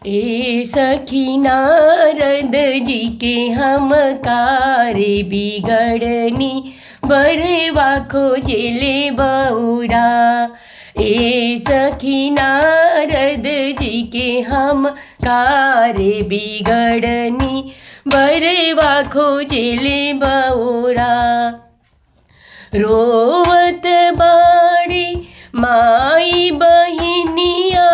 ए सखी नारद जी के हम कारे बिगड़नी बड़वा खोजले बौरा। ए सखी नारद जी के हम कारे बिगड़नी बड़वा खोजले बौरा। रोवत बाड़ी माई बहिनिया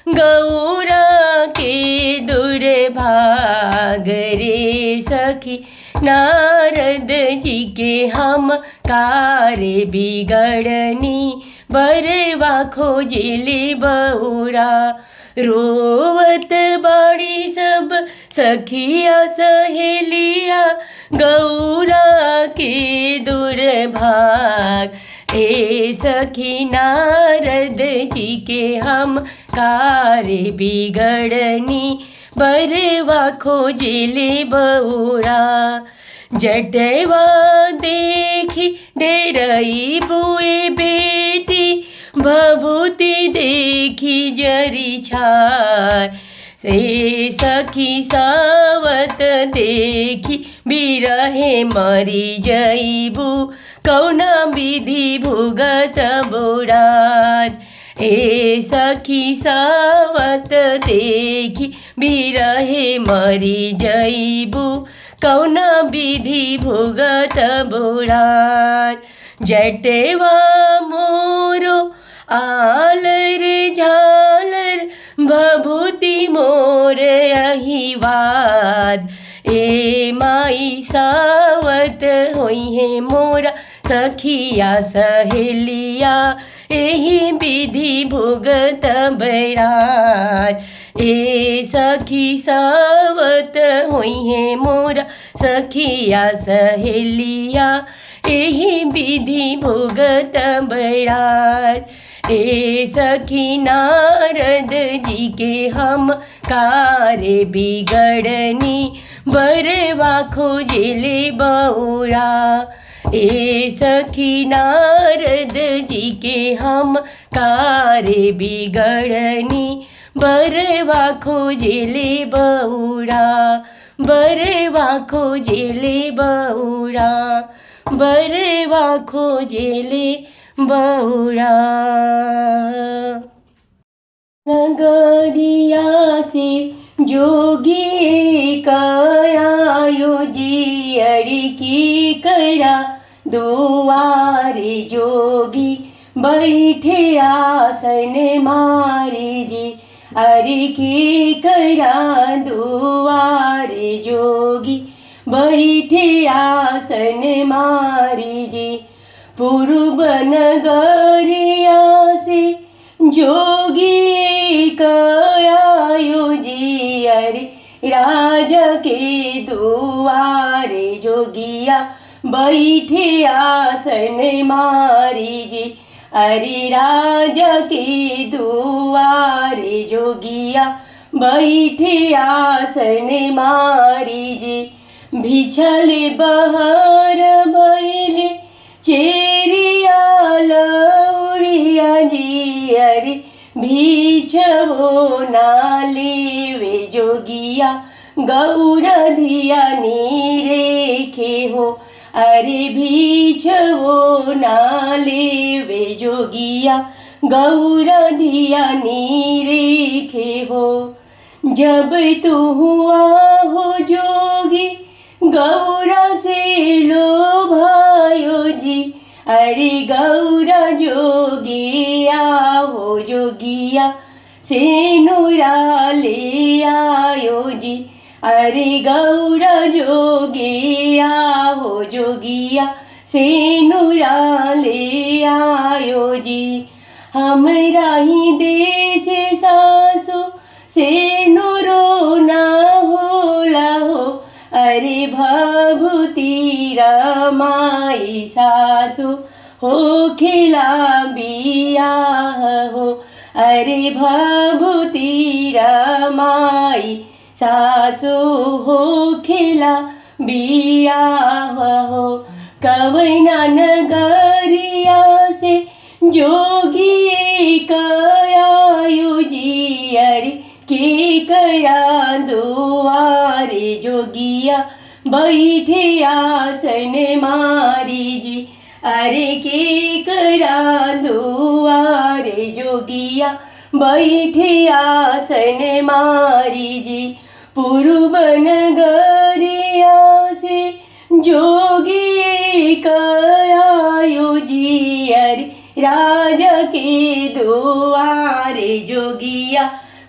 गौरा के दुर्भाग रे सखी नारद जी के हम कारे बिगड़नी बरवा खोजले बौरा। रोवत बाड़ी सब सखिया सहेलिया गौरा के दुर्भाग। ए सखी नारद जी के हम कारे बिगड़नी बरवा खोजले बौरा। जटवा देखी डेरई बुए बेटी भभूति देखी जरी छार। से सखी सावत देखी बिरहे मरी जईबू कौना विधि भुगत बुराज। ए सखी सावत देखी बिरहे मरी जईबू कौना विधि भुगत बुराज। जटवा मोरो आलर झालर भभूति मोर अहिवाद। ए माई सावत होई है मोरा सखिया सहेलिया एही विधि भुगत बैराज। ए सखी सावत होई है मोरा सखिया सहेलिया एही विधि भुगत बैराज। ए सखी नारद जी के हम कारे बिगड़नी बरवा खोजले बौरा। ए सखी नारद जी के हम कारे बिगड़नी बरवा खोजले बौरा। बरवा खोजले बौरा बरवा खोजले बौरा। नगरिया से जोगी कयायो जी अरि की करा दुआरे जोगी बैठे आसन मारी जी। अरि की करा दुआरे जोगी बैठे आसन मारी जी। पूर्व नगरिया से जोगी कयायो जी अरे राजा के दुआरे जोगिया बैठे आसन मारी जी। अरे राजा के दुआरे जोगिया बैठे आसन मारी जी। बिछले बहर भैले चेरिया लौड़िया जी। अरे बिछवो नाले वे जोगिया गौरा धिया नीरेखे हो। अरे बिछवो नाले वे जोगिया गौरा धिया नीरेखे हो। जब तू हुआ हो जोगी गौरा से लो भायो जी। अरे गौरा जोगिया हो जोगिया से नूरा ले आयो जी। अरे गौरा जोगिया हो जोगिया से नूरा ले आयो जी। हमरा ही देश सासु से नूरो ना होला हो। अरे भभूति रमाई सासु हो खिला बियाह हो। अरे भभूति रमाई सासु हो खिला बियाह हो। कवना नगरिया से जोगी कयायो जी। अरे के करा दुआरे जोगिया बैठे आसन मारी जी। अरे के करा दुआरे जोगिया बैठे आसन मारी जी। पूर्व नगरिया से जोगी कयायो जी। अरे राजा के दुआरे जोगिया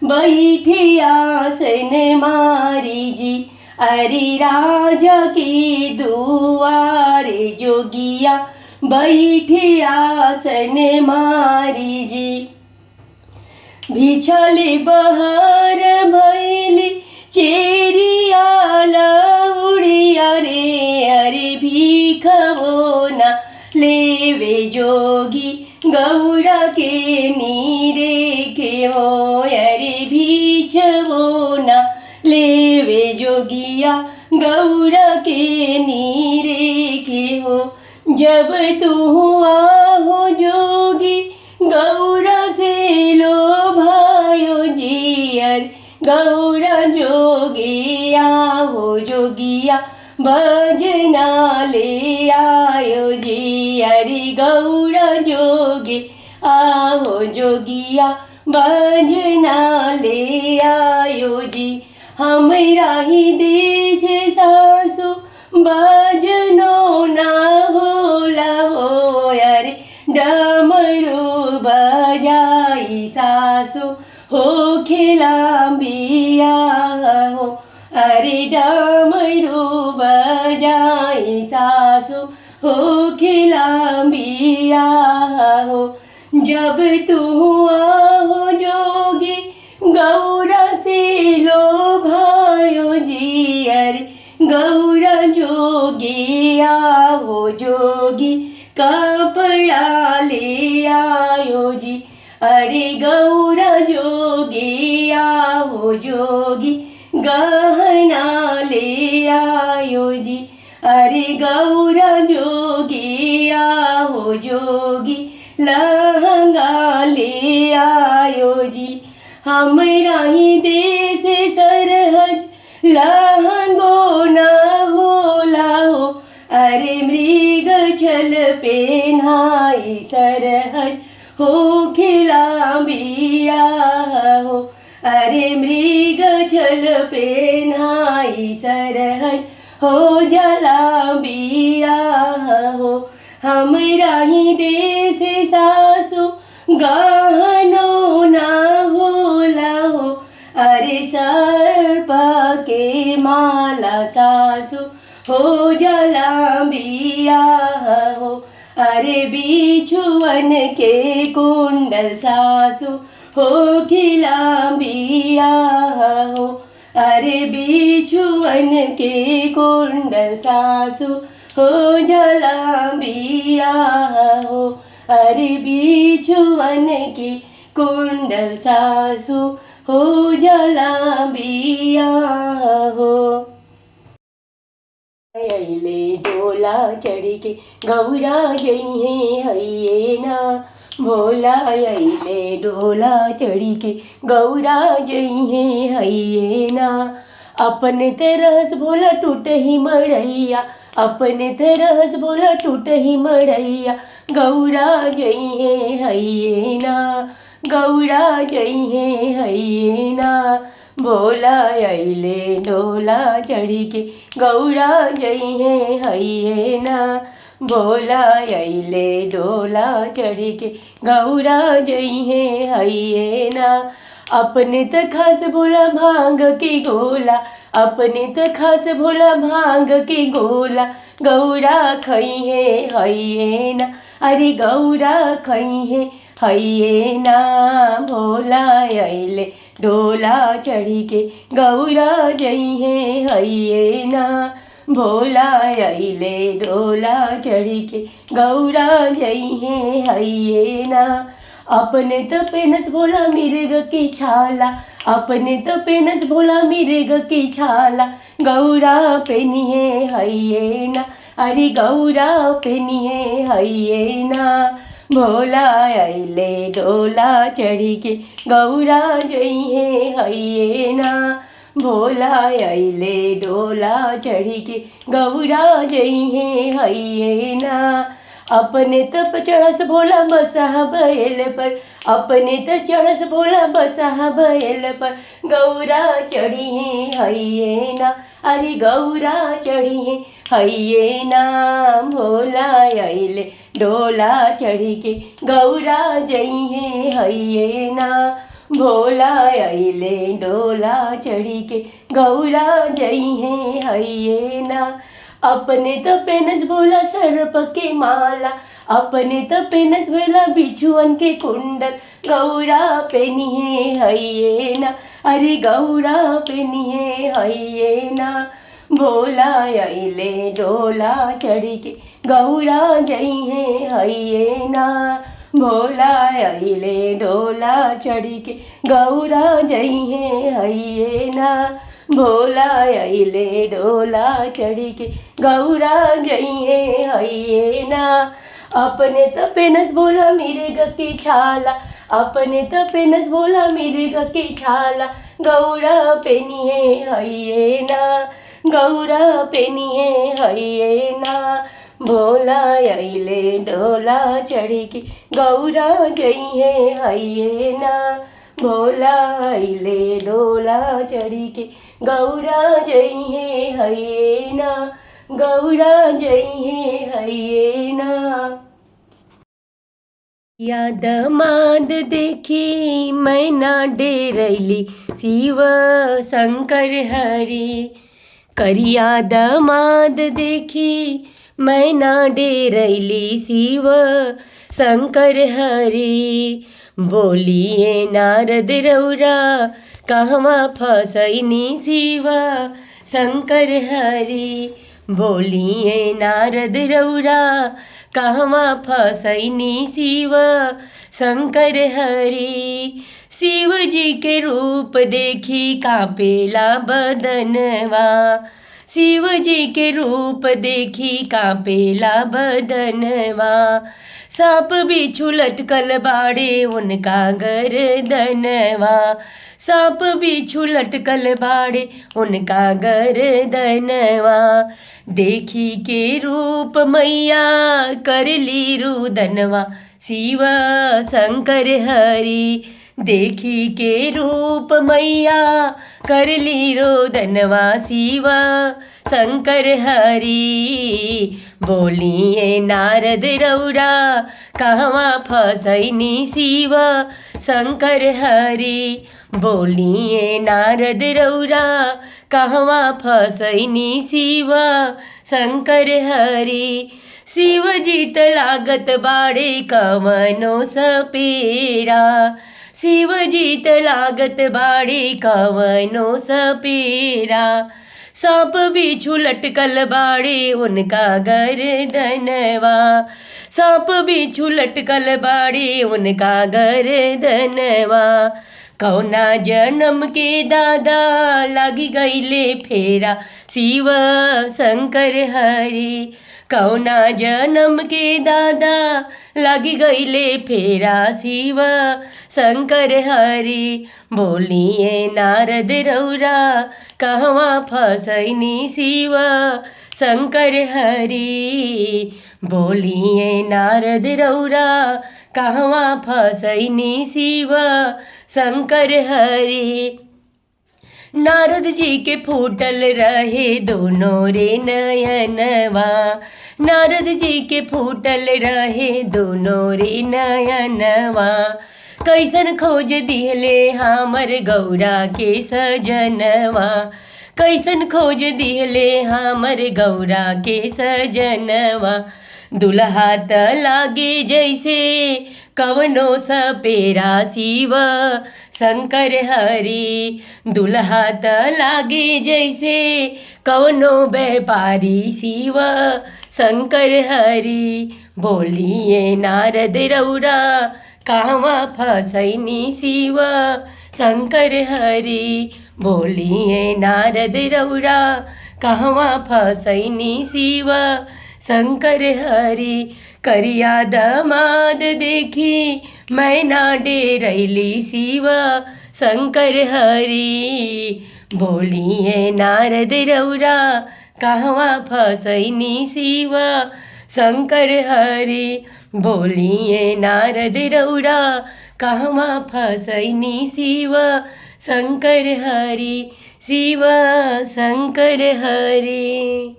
बैठे आसन मारी जी। अरे राजा के दुआरे जोगिया बैठे आसन मारी जी। बिछले बहर भैली चेरिया लौड़िया रे। अरे भीखवो ना लेवे जोगी गौरा के नीरे के वो। अरे भीछवो ना लेवे जोगिया गौरा के नीरे के हो। जब तू आहो जोगी गौरा से लो भायो जी। अरे गौरा जोगी आओ जोगिया भजना ले आयो जी। अरे गौरा जोगी आओ जोगिया भजना ले आयो जी। हमरा ही देश सासु भजनो ना होला हो। अरे डमरू बजाई सासु हो खिलाबिया हो। अरे डमरू बजाई सासु हो खिलाबिया हो। जब तू आओ जोगी गौरा से लो भायो जी। अरे गौरा जोगी आओ जोगी कपड़ा ले आयो जी। अरे गौरा जोगी आओ जोगी गहना ले आयो जी। अरे गौरा जोगी आओ जोगी लहंगा ले आयो जी। हमरा ही देश सरहज लहंगो ना होला हो। अरे मृग छल पेन्हाई सरहज हो खिलाबिया हो। अरे मृग छल पेन्हाई सरहज हो जलाबिया हो। हमरा ही देश सासु गहनो ना होला हो। अरे सर्प के माला सासु हो जलाबिया हो। अरे बिछुअन के कुंडल सासु हो खिलाबिया हो। अरे बिछुअन के कुंडल सासु हो जलाबिया हो। अरे बिछुअन के कुंडल सासु हो जलाबिया हो। अइले डोला चढ़ के गौरा जइहे हइये ना। भोला अइले डोला चढ़ के गौरा जइहे हइये ना। अपने तरस भोला टूट ही मड़ैया। अपने तरस भोला टूट ही मड़ैया। गौरा जइहे हइये ना। गौरा जइहे हइये ना। भोला अइले डोला चढ़ के गौरा जइहे हइये ना। भोला अइले डोला चढ़ के गौरा जइहे हइये ना। अपने त खास भोला भांग के गोला। अपने त खास भोला भांग के गोला। गौरा खइहे हइये ना। अरे गौरा खइहे हइये ना। भोला अइले डोला चढ़ के गौरा जइहे हइये ना। भोला अइले डोला चढ़ के गौरा जइहे हइये ना। अपने तो पेनस भोला मिर्ग की छाला। अपने तो पेनस भोला मिर्ग की छाला। गौरा पेनिए हइये ना। अरे गौरा पेनिए हइये ना। भोला अइले डोला चढ़ी के गौरा जइहे हइये ना। भोला अइले डोला चढ़ी के गौरा जइहे हइये ना। अपने तप चढ़स भोला बसहा बैल पर, अपने त चढ़स भोला बसहा बैल पर, गौरा चढ़िए हइये ना। अरे गौरा चढ़िए हइये ना। भोला अइले डोला चढ़ी के गौरा जइहे हइये ना। भोला अइले डोला चढ़ी के गौरा जइहे हइये ना। अपने तो पेनस भोला सर्प के माला, अपने तो पेनस भोला बिछुअन के कुंडल, गौरा पेनिए हइये ना। अरे गौरा पेनिए हइये ना। भोला अइले डोला चढ़ी के गौरा जइहे हइये ना। भोला अइले डोला चढ़ी के गौरा जइहे हइये ना। भोला अइले डोला चढ़ी के गौरा जइहे हइये ना। अपने त पेनस भोला मिर्ग की छाला, अपने त पेनस भोला मिर्ग की छाला, गौरा पेनिए हइये ना। गौरा पेनिए हइये ना। भोला अइले डोला चढ़ी के गौरा जइहे हइये ना। भोला अइले डोला चढ़ी के गौरा जइहे हइये ना। गौरा जइहे हइये ना। या दमाद देखी मैना डेरैली शिव शंकर हरि। करिया दमाद देखी मैना डेरैली शिव शंकर हरि। बोलिए नारद रौरा कहवा फसैनी शिव शंकर हरि। बोलिए नारद रौरा कहवा फसैनी शिव शंकर हरि। शिव जी के रूप देखी कांपेला बदनवा, शिव जी के रूप देखी कांपेला बदनवा। सांप बिच्छू लटकल बाड़े उनका गर्दनवा, सांप बिच्छू लटकल बाड़े उनका गर्दनवा। देखी के रूप मैया करली रुदनवा शिव शंकर हरि। देखी के रूप मैया करली रोदनवा शिव शंकर हरि। बोलिए नारद रौरा कहवा फसैनी शिव शंकर हरि। बोलिए नारद रौरा कहवा फसैनी शिव शंकर हरि। शिव जी त लागत बाड़े कवनो सपेरा, शिव जी त लागत बाड़े कवनो सपेरा। सांप बिच्छू लटकल बाड़े उनका गर्दनवा, सांप बिच्छू लटकल बाड़े उनका गर्दनवा। कौना जन्म के दादा लागी गईले फेरा शिव शंकर हरि। कौना जन्म के दादा लागी गईले फेरा शिव शंकर हरि। बोलिए नारद रौरा कहवा फसैनी शिव शंकर हरि। बोलिए नारद रौरा कहवा फसैनी शिव शंकर हरि। नारद जी के फूटल रहे दोनों रे नयनवा, नारद जी के फूटल रहे दोनों रे नयनवा। कैसन खोज दिहले हमर गौरा के सजनवा, कैसन खोज दिहले हमर गौरा के सजनवा। दुल्हा त लागे जैसे कवनो सपेरा शिव शंकर हरि। दुल्हा त लागे जैसे कवनो व्यापारी शिव शंकर हरि। बोलिए नारद रौरा कहवा फसैनी शिव शंकर हरि। बोलिए नारद रौरा कहवा फसैनी शिव शंकर हरि। करिया दमाद देखी मैना डेरैली शिव शंकर हरि। बोलिए नारद रौरा कहवा फसैनी शिव शंकर हरि। बोलिए नारद रौरा कहवा फसैनी शिव शंकर हरि। शिव शंकर हरि।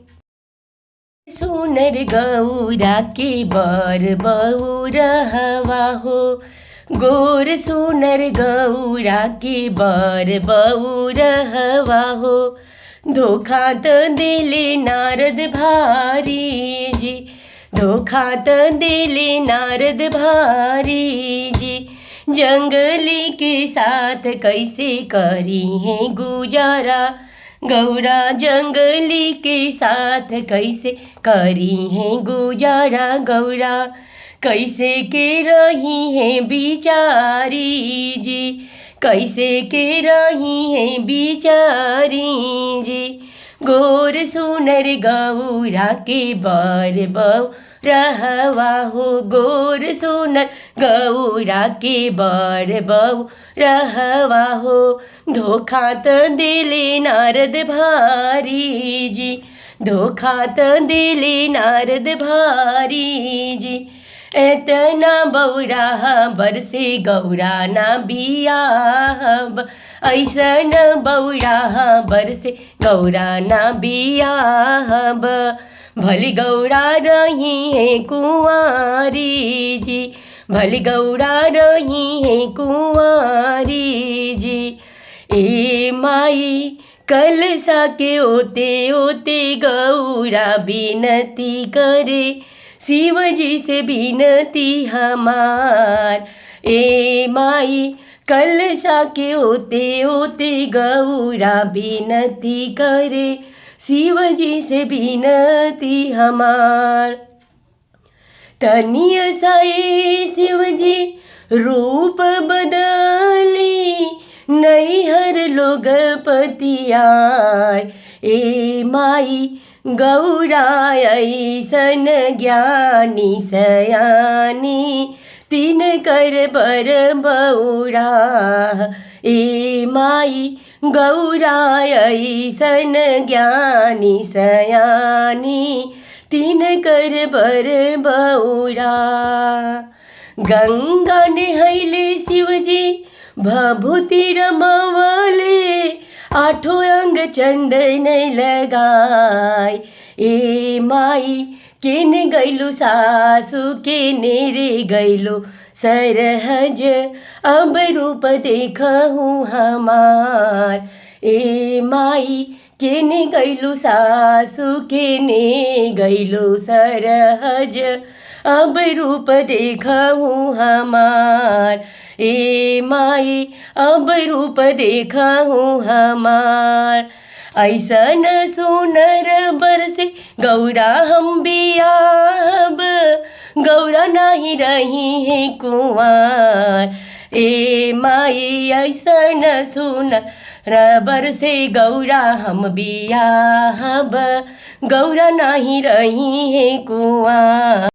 सुनर गौरा के बर बहुरहवा हो। गोर सुनर गौरा के बर बहुरहवा हो। धोखा त दिले नारद भारी जी। धोखा त दिले नारद भारी जी। जंगली के साथ कैसे करी है गुजारा। गौरा जंगली के साथ कैसे करी है गुजारा। गौरा कैसे के रही है बिचारी जी। कैसे के रही है बिचारी जी। गोर सुनर गौरा के बर बहुरहवा हो। गोर सुनर गौरा के बर बहुरहवा हो। धोखा त दिले नारद भारी जी। धोखा त दिले नारद भारी जी। एतना बौरा बरसे गौरा ना बियाहब। ऐसन बौरा बरसे गौरा ना बियाहब। भली गौरा रही है कुंवारी जी। भली गौरा रही है कुंवारी जी। ए माई कलसा के ओते ओते गौरा बिनती करे शिव जी से बिनती हमार। ए माई कलसा के ओते ओते गौरा बिनती करे शिव जी से बिनती हमार। तनिय साए शिव जी रूप बदली नैहर लोग पतियाय। ए माई गौरा ऐसन ज्ञानी सयानी तीन कर बर बौरा। ए माई गौरा ऐसन ज्ञानी सयानी तीन कर बर बौरा। गंगा नहैले शिवजी भभूति रमवले आठों अंग चंदन लगाय। ए माई केने गैलु सासु केने रे गैलु सरहज अब रूप देखहु हमार। ए माई केने गैलु सासु केने गैलु सरहज अब रूप देखहु हमार। ए माई अब रूप देखहु हमार। ऐसन सुनर बरसे गौरा हम बियाहब। गौरा नाही रही है कुंवार। ए माई ऐसन सुनर बरसे गौरा हम बियाहब। गौरा नाही रही है कुंवार।